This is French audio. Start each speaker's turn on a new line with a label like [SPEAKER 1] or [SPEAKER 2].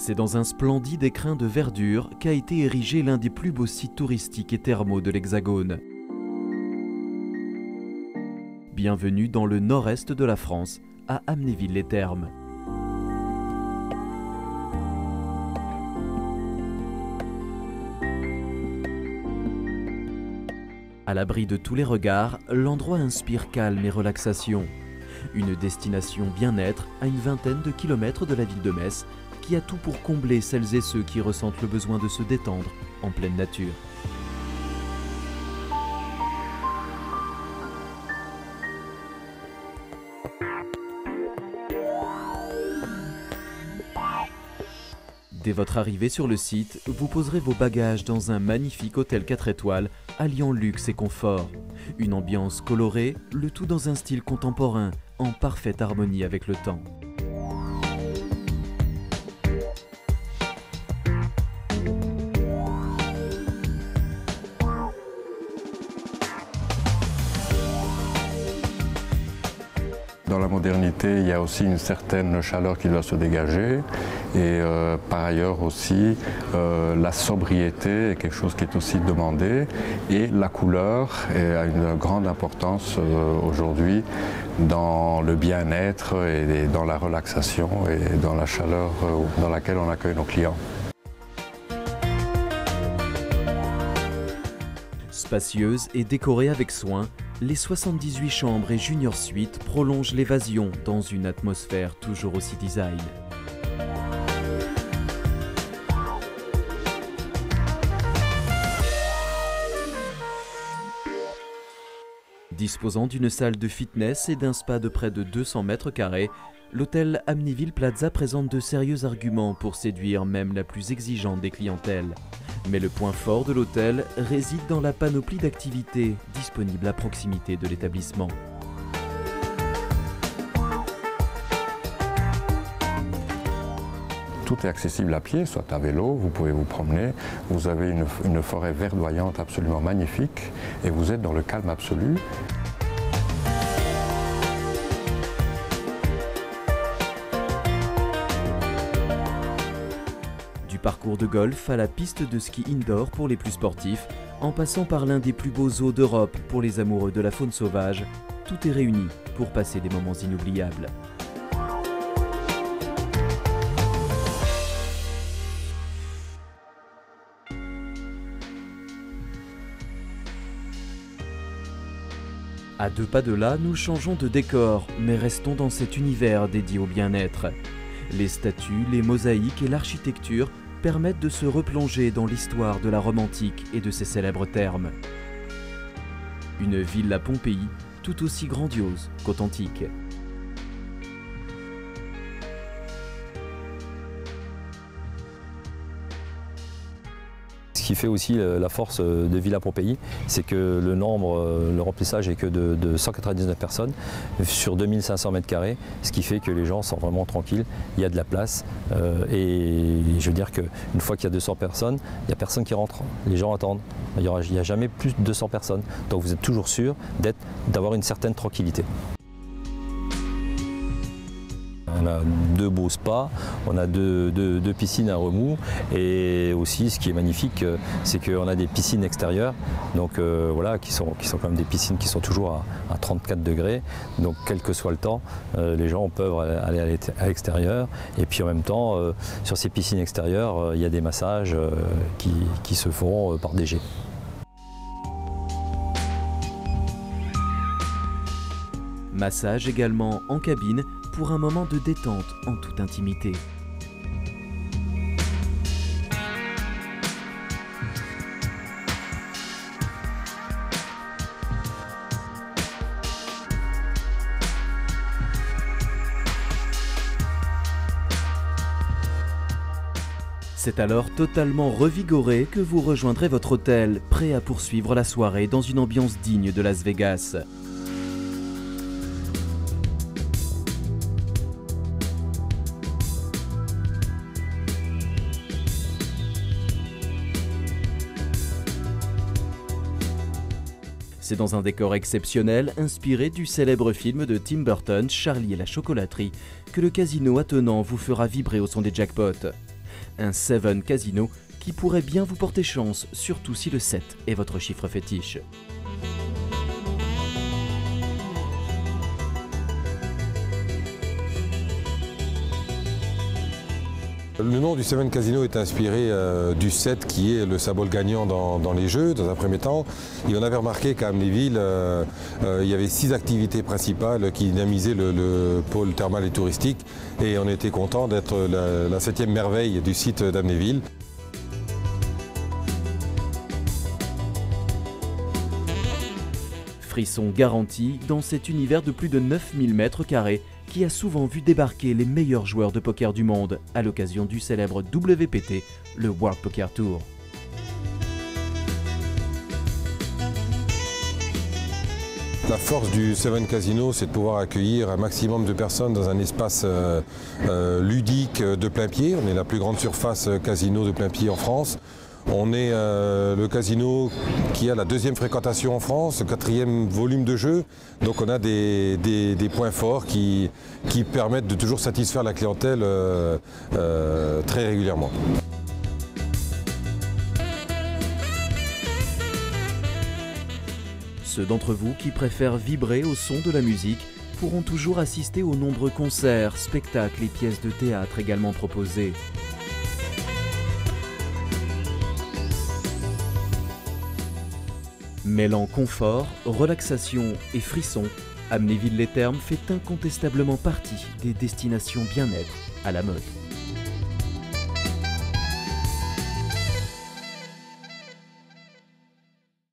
[SPEAKER 1] C'est dans un splendide écrin de verdure qu'a été érigé l'un des plus beaux sites touristiques et thermaux de l'Hexagone. Bienvenue dans le nord-est de la France, à Amnéville-les-Thermes. À l'abri de tous les regards, l'endroit inspire calme et relaxation. Une destination bien-être à une vingtaine de kilomètres de la ville de Metz, qui a tout pour combler celles et ceux qui ressentent le besoin de se détendre en pleine nature. Dès votre arrivée sur le site, vous poserez vos bagages dans un magnifique hôtel 4 étoiles alliant luxe et confort. Une ambiance colorée, le tout dans un style contemporain, en parfaite harmonie avec le temps.
[SPEAKER 2] Dans la modernité, il y a aussi une certaine chaleur qui doit se dégager et par ailleurs aussi la sobriété est quelque chose qui est aussi demandé et la couleur a une grande importance aujourd'hui dans le bien-être et dans la relaxation et dans la chaleur dans laquelle on accueille nos clients.
[SPEAKER 1] Spacieuse et décorée avec soin, les 78 chambres et junior suites prolongent l'évasion dans une atmosphère toujours aussi design. Disposant d'une salle de fitness et d'un spa de près de 200 mètres carrés, l'hôtel Amnéville Plaza présente de sérieux arguments pour séduire même la plus exigeante des clientèles. Mais le point fort de l'hôtel réside dans la panoplie d'activités disponibles à proximité de l'établissement.
[SPEAKER 2] Tout est accessible à pied, soit à vélo, vous pouvez vous promener, vous avez une forêt verdoyante absolument magnifique et vous êtes dans le calme absolu.
[SPEAKER 1] Du parcours de golf à la piste de ski indoor pour les plus sportifs, en passant par l'un des plus beaux zoos d'Europe pour les amoureux de la faune sauvage, tout est réuni pour passer des moments inoubliables. À 2 pas de là, nous changeons de décor, mais restons dans cet univers dédié au bien-être. Les statues, les mosaïques et l'architecture permettent de se replonger dans l'histoire de la Rome antique et de ses célèbres thermes. Une ville à Pompéi, tout aussi grandiose qu'authentique.
[SPEAKER 3] Ce qui fait aussi la force de Villa Pompéi, c'est que le remplissage est que de 199 personnes sur 2500 m², ce qui fait que les gens sont vraiment tranquilles, il y a de la place et je veux dire qu'une fois qu'il y a 200 personnes, il n'y a personne qui rentre, les gens attendent, il n'y a jamais plus de 200 personnes, donc vous êtes toujours sûr d'avoir une certaine tranquillité. On a 2 beaux spas, on a deux piscines à remous et aussi ce qui est magnifique c'est qu'on a des piscines extérieures donc voilà, qui sont quand même des piscines qui sont toujours à 34 degrés, donc quel que soit le temps les gens peuvent aller à l'extérieur et puis en même temps sur ces piscines extérieures il y a des massages qui se font par DG.
[SPEAKER 1] Massage également en cabine pour un moment de détente en toute intimité. C'est alors totalement revigoré que vous rejoindrez votre hôtel, prêt à poursuivre la soirée dans une ambiance digne de Las Vegas. C'est dans un décor exceptionnel, inspiré du célèbre film de Tim Burton, Charlie et la chocolaterie, que le casino attenant vous fera vibrer au son des jackpots. Un 7 Casino qui pourrait bien vous porter chance, surtout si le 7 est votre chiffre fétiche.
[SPEAKER 4] Le nom du 7 Casino est inspiré du 7 qui est le symbole gagnant dans les jeux, dans un premier temps. Et on avait remarqué qu'à Amnéville, il y avait 6 activités principales qui dynamisaient le pôle thermal et touristique. Et on était content d'être la 7e merveille du site d'Amnéville.
[SPEAKER 1] Frisson garanti dans cet univers de plus de 9000 m² qui a souvent vu débarquer les meilleurs joueurs de poker du monde à l'occasion du célèbre WPT, le World Poker Tour.
[SPEAKER 4] La force du 7 Casino, c'est de pouvoir accueillir un maximum de personnes dans un espace ludique de plein pied. On est la plus grande surface casino de plein pied en France. On est le casino qui a la 2e fréquentation en France, le 4e volume de jeu. Donc on a des points forts qui permettent de toujours satisfaire la clientèle très régulièrement.
[SPEAKER 1] Ceux d'entre vous qui préfèrent vibrer au son de la musique pourront toujours assister aux nombreux concerts, spectacles et pièces de théâtre également proposés. Mêlant confort, relaxation et frisson, Amnéville-les-Thermes fait incontestablement partie des destinations bien-être à la mode.